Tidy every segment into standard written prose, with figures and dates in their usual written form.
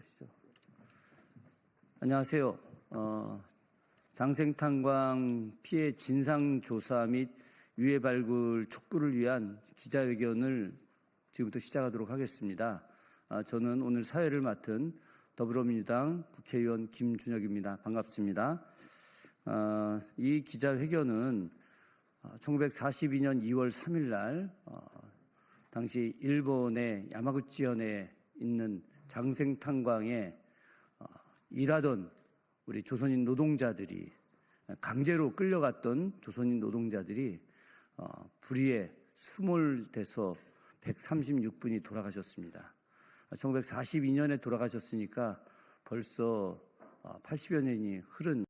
들어오시죠. 안녕하세요. 장생탄광 피해 진상조사 및 유해 발굴 촉구를 위한 기자회견을 지금부터 시작하도록 하겠습니다. 저는 오늘 사회를 맡은 더불어민주당 국회의원 김준혁입니다. 반갑습니다. 이 기자회견은 1942년 2월 3일 날 당시 일본의 야마구치현에 있는 장생탄광에 일하던 우리 조선인 노동자들이 강제로 끌려갔던 조선인 노동자들이 불의에 수몰돼서 136분이 돌아가셨습니다. 1942년에 돌아가셨으니까 벌써 80여 년이 흐른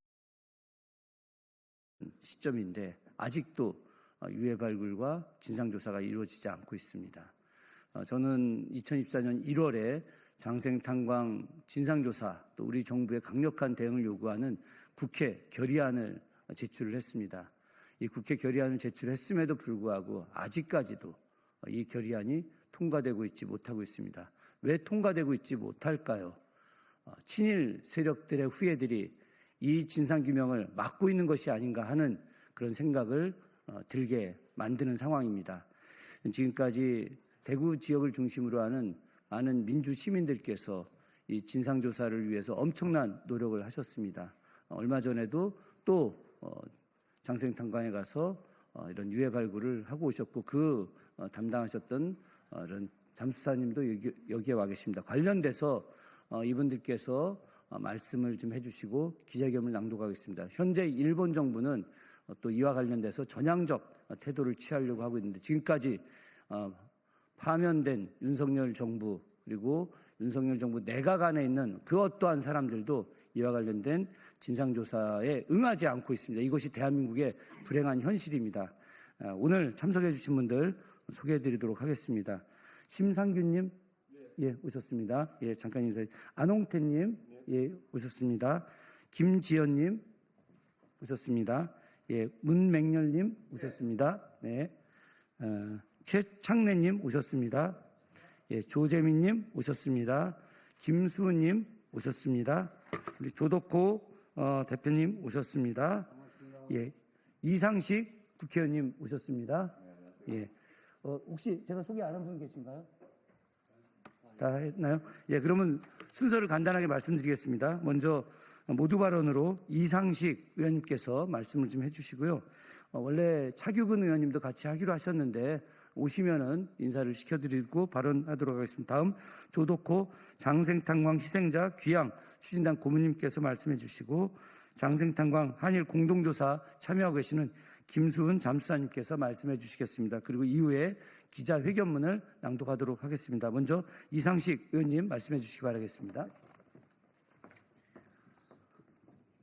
시점인데 아직도 유해 발굴과 진상조사가 이루어지지 않고 있습니다. 저는 2024년 1월에 장생탄광 진상조사 또 우리 정부의 강력한 대응을 요구하는 국회 결의안을 제출을 했습니다. 이 국회 결의안을 제출했음에도 불구하고 아직까지도 이 결의안이 통과되고 있지 못하고 있습니다. 왜 통과되고 있지 못할까요? 친일 세력들의 후예들이 이 진상규명을 막고 있는 것이 아닌가 하는 그런 생각을 들게 만드는 상황입니다. 지금까지 대구 지역을 중심으로 하는 많은 민주 시민들께서 이 진상조사를 위해서 엄청난 노력을 하셨습니다. 얼마 전에도 또 장생탄광에 가서 이런 유해 발굴을 하고 오셨고 그 담당하셨던 이런 잠수사님도 여기에 와 계십니다. 관련돼서 이분들께서 말씀을 좀 해주시고 기자회견을 낭독하겠습니다. 현재 일본 정부는 또 이와 관련돼서 전향적 태도를 취하려고 하고 있는데 지금까지 파면된 윤석열 정부 그리고 윤석열 정부 내각 안에 있는 그 어떠한 사람들도 이와 관련된 진상조사에 응하지 않고 있습니다. 이것이 대한민국의 불행한 현실입니다. 오늘 참석해 주신 분들 소개해 드리도록 하겠습니다. 심상균님, 예, 오셨습니다. 예, 잠깐 인사해. 안홍태님, 예, 오셨습니다. 김지연님, 오셨습니다. 예, 문맹렬님, 오셨습니다. 네. 최창래님, 오셨습니다. 예, 조재민님, 오셨습니다. 김수은님, 오셨습니다. 우리 조덕호 대표님, 오셨습니다. 예, 이상식 국회의원님, 오셨습니다. 예. 혹시 제가 소개 안 한 분 계신가요? 다 했나요? 예, 그러면 순서를 간단하게 말씀드리겠습니다. 먼저 모두 발언으로 이상식 의원님께서 말씀을 좀 해주시고요. 원래 차규근 의원님도 같이 하기로 하셨는데 오시면은 인사를 시켜드리고 발언하도록 하겠습니다. 다음 조덕호 장생탄광 희생자 귀양 추진단 고문님께서 말씀해 주시고 장생탄광 한일 공동조사 참여하고 계시는 김수은 잠수사님께서 말씀해 주시겠습니다. 그리고 이후에 기자회견문을 낭독하도록 하겠습니다. 먼저 이상식 의원님 말씀해 주시기 바라겠습니다.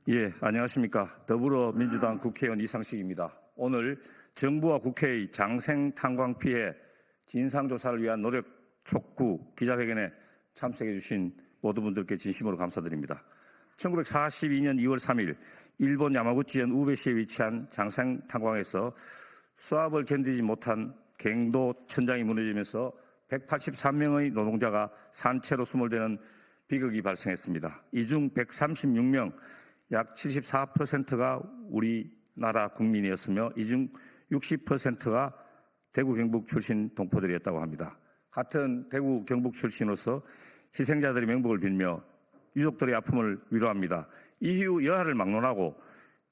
예, 안녕하십니까. 더불어민주당 국회의원 이상식입니다. 오늘 정부와 국회의 장생탄광 피해 진상조사를 위한 노력 촉구 기자회견에 참석해 주신 모든 분들께 진심으로 감사드립니다. 1942년 2월 3일 일본 야마구치현 우베시에 위치한 장생탄광에서 수압을 견디지 못한 갱도 천장이 무너지면서 183명의 노동자가 산채로 수몰되는 비극이 발생했습니다. 이 중 136명, 약 74%가 우리나라 국민이었으며 이 중 60%가 대구 경북 출신 동포들이었다고 합니다. 같은 대구 경북 출신으로서 희생자들의 명복을 빌며 유족들의 아픔을 위로합니다. 이후 여하를 막론하고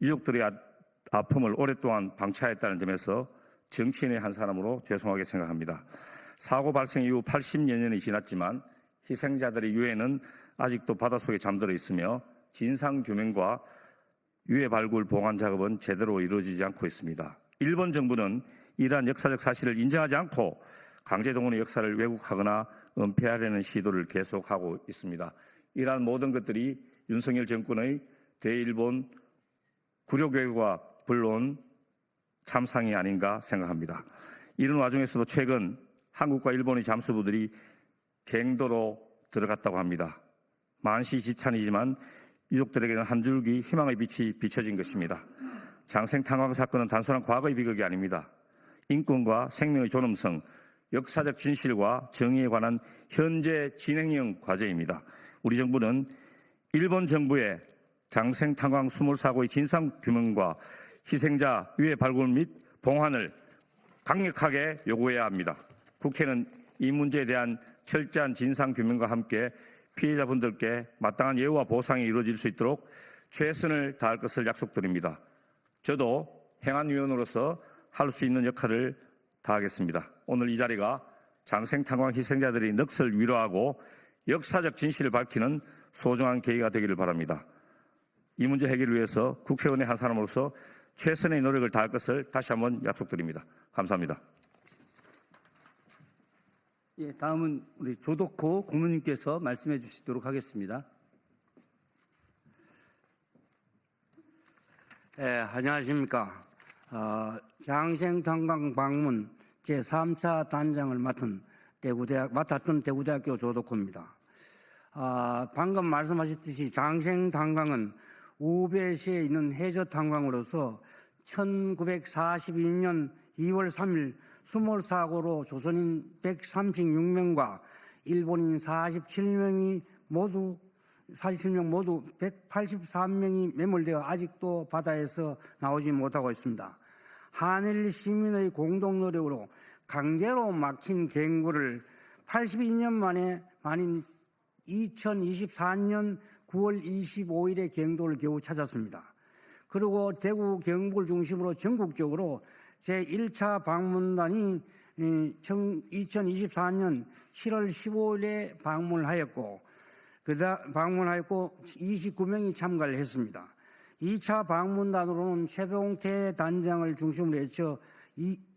유족들의 아픔을 오랫동안 방치하였다는 점에서 정치인의 한 사람으로 죄송하게 생각합니다. 사고 발생 이후 80여 년이 지났지만 희생자들의 유해는 아직도 바닷속에 잠들어 있으며 진상규명과 유해 발굴 봉안 작업은 제대로 이루어지지 않고 있습니다. 일본 정부는 이러한 역사적 사실을 인정하지 않고 강제동원의 역사를 왜곡하거나 은폐하려는 시도를 계속하고 있습니다. 이러한 모든 것들이 윤석열 정권의 대일본 구려교육과 불온 참상이 아닌가 생각합니다. 이런 와중에서도 최근 한국과 일본의 잠수부들이 갱도로 들어갔다고 합니다. 만시지찬이지만 유족들에게는 한 줄기 희망의 빛이 비춰진 것입니다. 장생탄광 사건은 단순한 과거의 비극이 아닙니다. 인권과 생명의 존엄성, 역사적 진실과 정의에 관한 현재 진행형 과제입니다. 우리 정부는 일본 정부의 장생탄광 수몰 사고의 진상규명과 희생자 유해 발굴 및 봉환을 강력하게 요구해야 합니다. 국회는 이 문제에 대한 철저한 진상규명과 함께 피해자분들께 마땅한 예우와 보상이 이루어질 수 있도록 최선을 다할 것을 약속드립니다. 저도 행안위원으로서 할 수 있는 역할을 다하겠습니다. 오늘 이 자리가 장생탄광 희생자들의 넋을 위로하고 역사적 진실을 밝히는 소중한 계기가 되기를 바랍니다. 이 문제 해결을 위해서 국회의원의 한 사람으로서 최선의 노력을 다할 것을 다시 한번 약속드립니다. 감사합니다. 예, 다음은 우리 조덕호 고문님께서 말씀해 주시도록 하겠습니다. 안녕하십니까. 장생탄광 방문 제3차 단장을 맡았던 대구대학교 조덕호입니다. 방금 말씀하셨듯이 장생탄광은 우배시에 있는 해저탄광으로서 1942년 2월 3일 수몰사고로 조선인 136명과 일본인 47명 모두 183명이 매몰되어 아직도 바다에서 나오지 못하고 있습니다. 한일 시민의 공동 노력으로 강제로 막힌 갱구를 82년 만인 2024년 9월 25일에 갱도를 겨우 찾았습니다. 그리고 대구 경북을 중심으로 전국적으로 제1차 방문단이 2024년 7월 15일에 방문하였고 29명이 참가를 했습니다. 2차 방문단으로는 최봉태 단장을 중심으로 해서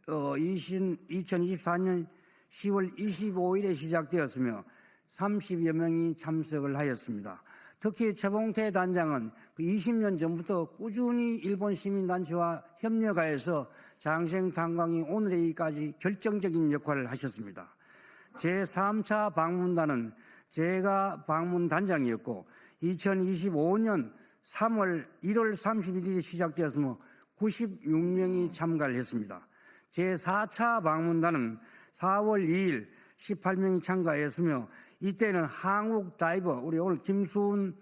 2024년 10월 25일에 시작되었으며 30여 명이 참석을 하였습니다. 특히 최봉태 단장은 20년 전부터 꾸준히 일본 시민단체와 협력하여서 장생탄광이 오늘에 이르기까지 결정적인 역할을 하셨습니다. 제3차 방문단은 제가 방문단장이었고 2025년 1월 31일에 시작되었으며 96명이 참가를 했습니다. 제4차 방문단은 4월 2일 18명이 참가했으며 이때는 한국 다이버, 우리 오늘 김수훈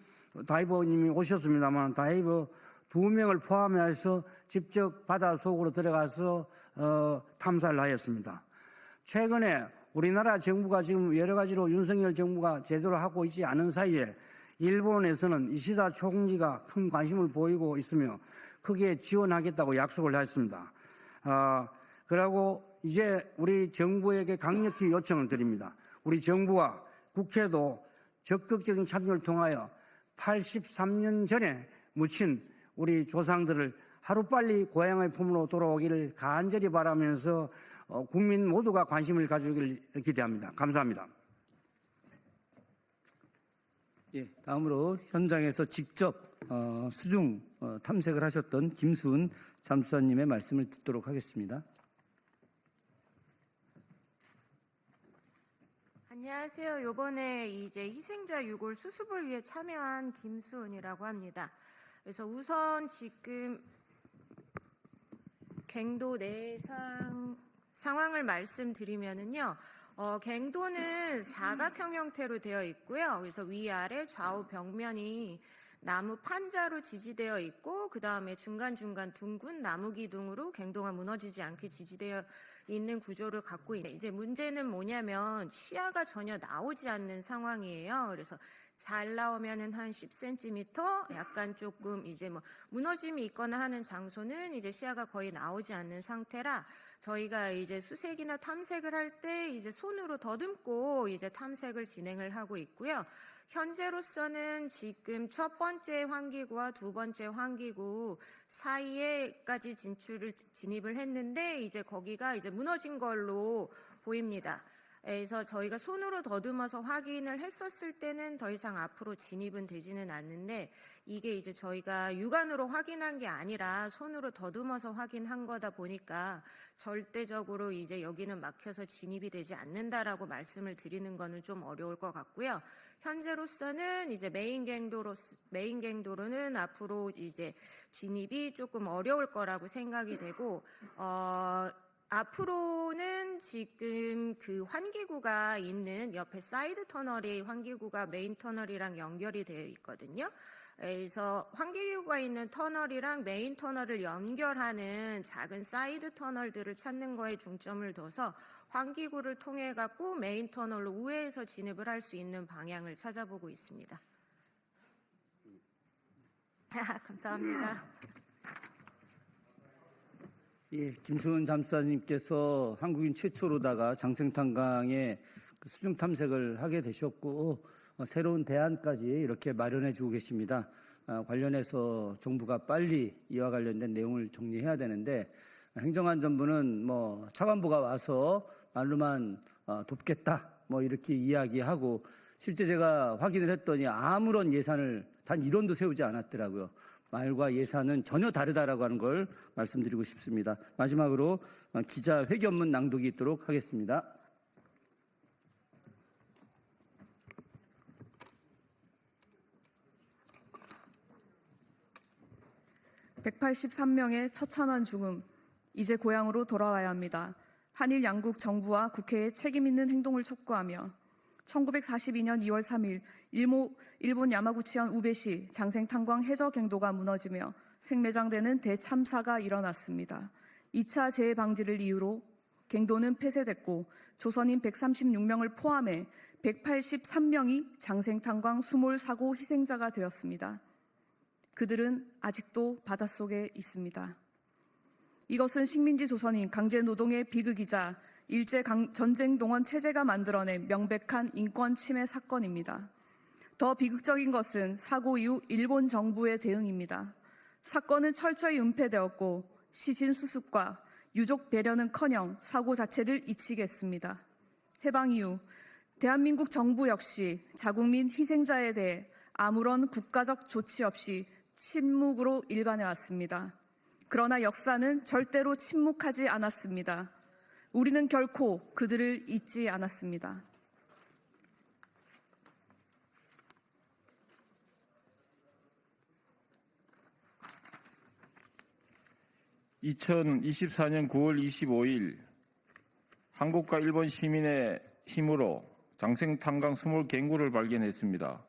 다이버님이 오셨습니다만 다이버 2명을 포함해서 직접 바다 속으로 들어가서 탐사를 하였습니다. 최근에 우리나라 정부가 지금 여러 가지로 윤석열 정부가 제대로 하고 있지 않은 사이에 일본에서는 이시다 총리가 큰 관심을 보이고 있으며 크게 지원하겠다고 약속을 했습니다. 그리고 이제 우리 정부에게 강력히 요청을 드립니다. 우리 정부와 국회도 적극적인 참여를 통하여 83년 전에 묻힌 우리 조상들을 하루빨리 고향의 품으로 돌아오기를 간절히 바라면서 국민 모두가 관심을 가지기를 기대합니다. 감사합니다. 예, 다음으로 현장에서 직접 수중 탐색을 하셨던 김수은 잠수사님의 말씀을 듣도록 하겠습니다. 안녕하세요. 요번에 이제 희생자 유골 수습을 위해 참여한 김수은이라고 합니다. 그래서 우선 지금 갱도 내상 상황을 말씀드리면은요. 갱도는 사각형 형태로 되어 있고요. 그래서 위아래 좌우 벽면이 나무 판자로 지지되어 있고 그 다음에 중간중간 둥근 나무 기둥으로 갱도가 무너지지 않게 지지되어 있는 구조를 갖고 있는. 이제 문제는 뭐냐면 시야가 전혀 나오지 않는 상황이에요. 그래서 잘 나오면은 한 10cm, 약간 조금 이제 뭐 무너짐이 있거나 하는 장소는 이제 시야가 거의 나오지 않는 상태라 저희가 이제 수색이나 탐색을 할 때 이제 손으로 더듬고 이제 탐색을 진행을 하고 있고요. 현재로서는 지금 첫 번째 환기구와 두 번째 환기구 사이에까지 진입을 했는데 이제 거기가 이제 무너진 걸로 보입니다. 그래서 저희가 손으로 더듬어서 확인을 했었을 때는 더 이상 앞으로 진입은 되지는 않는데 이게 이제 저희가 육안으로 확인한 게 아니라 손으로 더듬어서 확인한 거다 보니까 절대적으로 이제 여기는 막혀서 진입이 되지 않는다라고 말씀을 드리는 거는 좀 어려울 것 같고요. 현재로서는 이제 메인 갱도로는 앞으로 이제 진입이 조금 어려울 거라고 생각이 되고 앞으로는 지금 그 환기구가 있는 옆에 사이드 터널이 환기구가 메인 터널이랑 연결이 되어 있거든요. 그래서 환기구가 있는 터널이랑 메인 터널을 연결하는 작은 사이드 터널들을 찾는 거에 중점을 둬서 환기구를 통해 갖고 메인 터널로 우회해서 진입을 할 수 있는 방향을 찾아보고 있습니다. 감사합니다. 예, 김수은 잠수사님께서 한국인 최초로다가 장생탄광에 수중 탐색을 하게 되셨고 새로운 대안까지 이렇게 마련해 주고 계십니다. 관련해서 정부가 빨리 이와 관련된 내용을 정리해야 되는데 행정안전부는 뭐 차관보가 와서 말로만 돕겠다 뭐 이렇게 이야기하고 실제 제가 확인을 했더니 아무런 예산을 단 1원도 세우지 않았더라고요. 말과 예산은 전혀 다르다라고 하는 걸 말씀드리고 싶습니다. 마지막으로 기자회견문 낭독이 있도록 하겠습니다. (183명의) 처참한 죽음. 이제 고향으로 돌아와야 합니다. 한일 양국 정부와 국회의 책임 있는 행동을 촉구하며 1942년 2월 3일 일본 야마구치현 우베시 장생탄광 해저 갱도가 무너지며 생매장되는 대참사가 일어났습니다. 2차 재해 방지를 이유로 갱도는 폐쇄됐고 조선인 136명을 포함해 183명이 장생탄광 수몰 사고 희생자가 되었습니다. 그들은 아직도 바닷속에 있습니다. 이것은 식민지 조선인 강제노동의 비극이자 일제 전쟁 동원 체제가 만들어낸 명백한 인권 침해 사건입니다. 더 비극적인 것은 사고 이후 일본 정부의 대응입니다. 사건은 철저히 은폐되었고 시신 수습과 유족 배려는커녕 사고 자체를 잊히게 했습니다. 해방 이후 대한민국 정부 역시 자국민 희생자에 대해 아무런 국가적 조치 없이 침묵으로 일관해왔습니다. 그러나 역사는 절대로 침묵하지 않았습니다. 우리는 결코 그들을 잊지 않았습니다. (2024년 9월 25일) 한국과 일본 시민의 힘으로 장생탄광 수몰 갱구를 발견했습니다.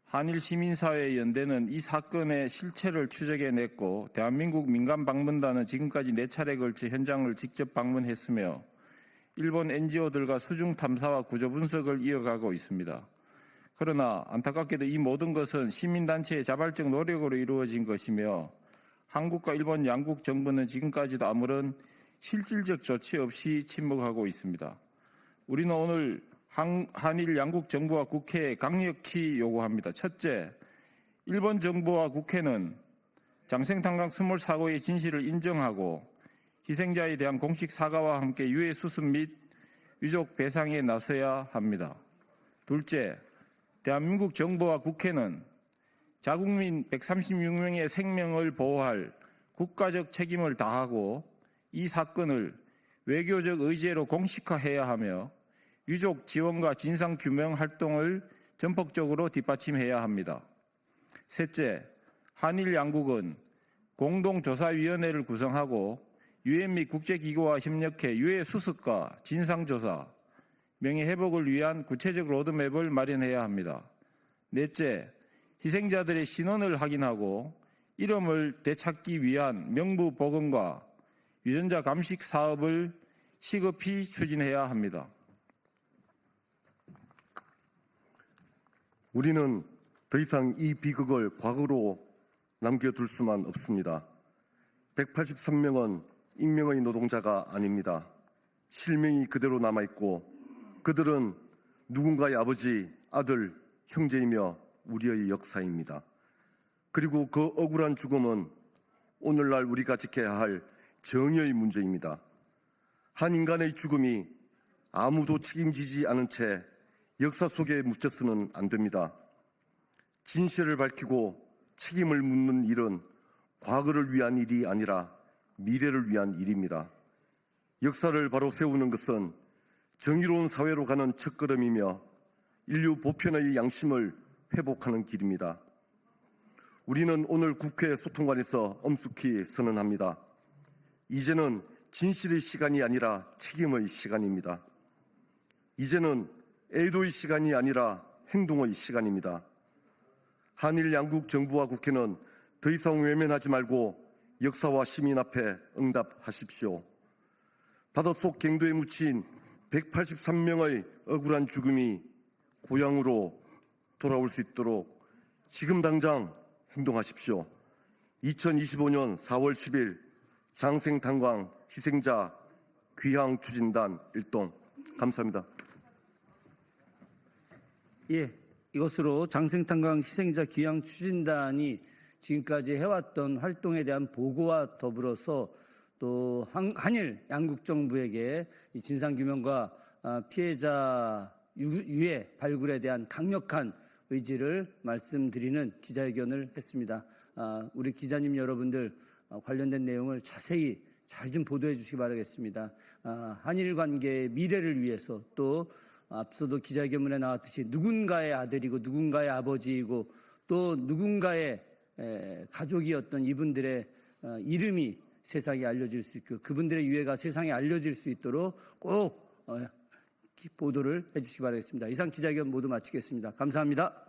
한일 시민사회 연대는 이 사건의 실체를 추적해냈고 대한민국 민간 방문단은 지금까지 4차례에 걸쳐 현장을 직접 방문했으며 일본 NGO들과 수중 탐사와 구조 분석을 이어가고 있습니다. 그러나 안타깝게도 이 모든 것은 시민단체의 자발적 노력으로 이루어진 것이며 한국과 일본 양국 정부는 지금까지도 아무런 실질적 조치 없이 침묵하고 있습니다. 우리는 오늘 한일 양국 정부와 국회에 강력히 요구합니다. 첫째, 일본 정부와 국회는 장생탄광 수몰 사고의 진실을 인정하고 희생자에 대한 공식 사과와 함께 유해 수습 및 유족 배상에 나서야 합니다. 둘째, 대한민국 정부와 국회는 자국민 136명의 생명을 보호할 국가적 책임을 다하고 이 사건을 외교적 의제로 공식화해야 하며 유족 지원과 진상규명 활동을 전폭적으로 뒷받침해야 합니다. 셋째, 한일 양국은 공동조사위원회를 구성하고 유엔 및 국제기구와 협력해 유해 수습과 진상조사, 명예회복을 위한 구체적 로드맵을 마련해야 합니다. 넷째, 희생자들의 신원을 확인하고 이름을 되찾기 위한 명부복원과 유전자 감식 사업을 시급히 추진해야 합니다. 우리는 더 이상 이 비극을 과거로 남겨둘 수만 없습니다. 183명은 익명의 노동자가 아닙니다. 실명이 그대로 남아있고 그들은 누군가의 아버지, 아들, 형제이며 우리의 역사입니다. 그리고 그 억울한 죽음은 오늘날 우리가 지켜야 할 정의의 문제입니다. 한 인간의 죽음이 아무도 책임지지 않은 채 역사 속에 묻혀서는 안 됩니다. 진실을 밝히고 책임을 묻는 일은 과거를 위한 일이 아니라 미래를 위한 일입니다. 역사를 바로 세우는 것은 정의로운 사회로 가는 첫걸음이며 인류 보편의 양심을 회복하는 길입니다. 우리는 오늘 국회 소통관에서 엄숙히 선언합니다. 이제는 진실의 시간이 아니라 책임의 시간입니다. 이제는 애도의 시간이 아니라 행동의 시간입니다. 한일 양국 정부와 국회는 더 이상 외면하지 말고 역사와 시민 앞에 응답하십시오. 바닷속 갱도에 묻힌 183명의 억울한 죽음이 고향으로 돌아올 수 있도록 지금 당장 행동하십시오. 2025년 4월 10일 장생탄광 희생자 귀향 추진단 일동. 감사합니다. 예, 이것으로 장생탄광 희생자 귀향 추진단이 지금까지 해왔던 활동에 대한 보고와 더불어서 또 한일 양국 정부에게 이 진상규명과 피해자 유해 발굴에 대한 강력한 의지를 말씀드리는 기자회견을 했습니다. 우리 기자님 여러분들 관련된 내용을 자세히 잘 좀 보도해 주시기 바라겠습니다. 한일 관계의 미래를 위해서 또 앞서도 기자회견문에 나왔듯이 누군가의 아들이고 누군가의 아버지이고 또 누군가의 가족이었던 이분들의 이름이 세상에 알려질 수 있고 그분들의 유해가 세상에 알려질 수 있도록 꼭 보도를 해주시기 바라겠습니다. 이상 기자회견 모두 마치겠습니다. 감사합니다.